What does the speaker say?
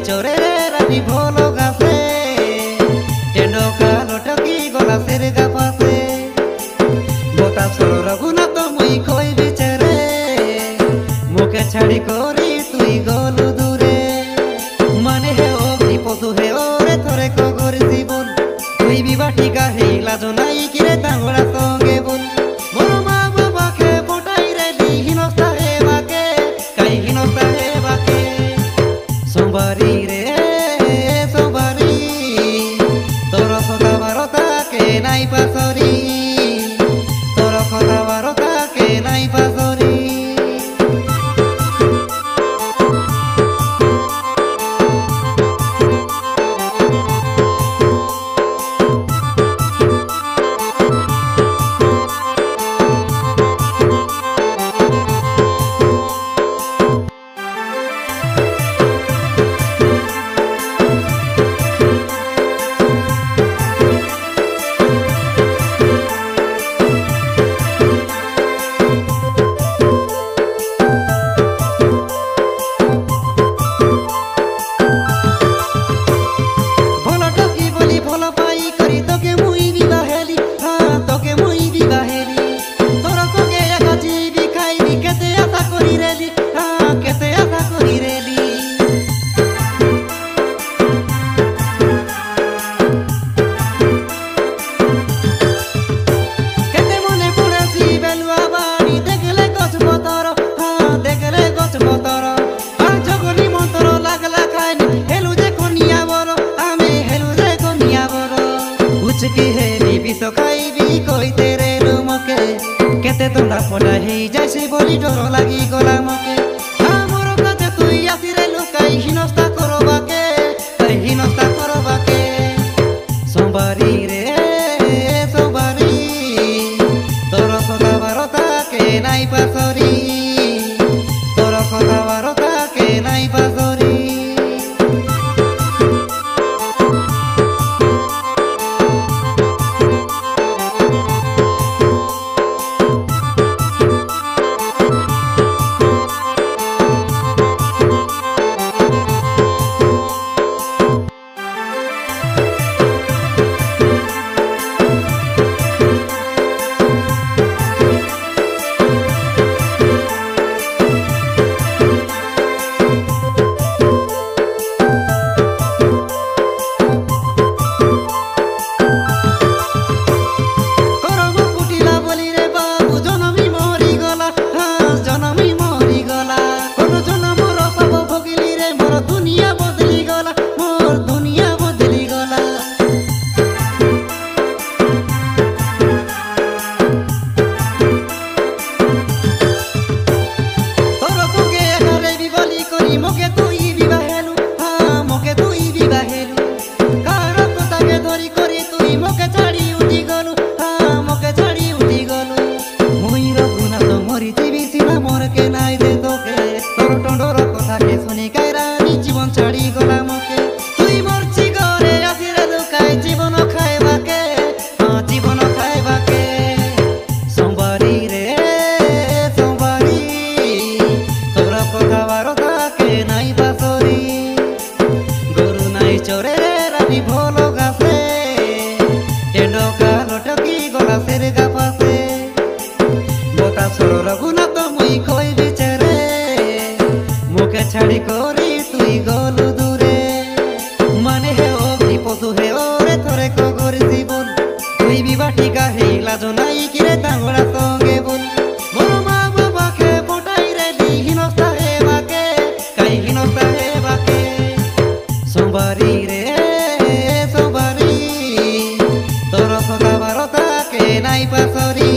চরে রানি ভোলো গাছে টেন্ডো কালো টকি গলা সের গাপাছে বোতা সরো রঘুনাথ মুই কই বিচারে মুখে ছাড়ি করি তুই গলু দূরে মানে হে অগ্নি পশু হে ওরে থরে কগর জীবন তুই বিবা ঠিকা হে লাজ নাই কিরে তাঙ্গড়া সঙ্গে বল মোর মা বাবাকে পটাই রে দিহিনস্তা হে বাকে কাই হিনস্তা হে বাকে সোমবারি রে সোমবারি তোর কথা বারতা কে নাই পাসরি তোর কথা বারতা কে নাই পাসরি की है बिसो खाइबी कोई तेरे रूमके केते तोड़ा पड़ा है जैसे बोली डरो लगी गोला मके हमर काছে তুই আসিরে লুকাই হিনস্তা করবাকে তাই হিনস্তা করবাকে সোমবারি রে সোমবারি তোর কথা বারতা কে নাই পাসরি তোর কথা বারতা কে নাই পাসরি मोके तुई बिबा हेलु हाँ मोके तुई बिबा हेलु कार ताके धरी करी तुई मोके छाड़ी उठी गलु हाँ मोके छाड़ी उठी गलु मुई रघुनाथ मरी जीवी सीना मोर के नाई दे तोके तोर टंडोर कथा के सुनी कायरानी जीवन छाड़ी गला मोके तुई मरची गरे आसिरे लुकाय जीवन खाइबाके हाँ जीवन खाइबाके सोमबारी रे सोमबारी तोरा कथा बारता নাই পাসরি গরু নাই চরে রানি ভোলো গাছে টেন্ডো কালো টকি গলা সের গাপাছে বোতা সরো রঘুনাথ মুই কই বিচারে মুখে ছাড়ি করি তুই গলু দূরে মানে হে অগ্নি পশু হে ওরে থরে কগর জীবন তুই বিবা ঠিকা হে লাজ নাই কিরে তাঙ্গড়া সঙ্গে বল মোর মা বাবাকে পটাই রে দিহিনস্তা হে বাকে কাই হিনস্তা হে বাকে সোমবারি রে সোমবারি তোর কথা বারতা কে নাই পাসরি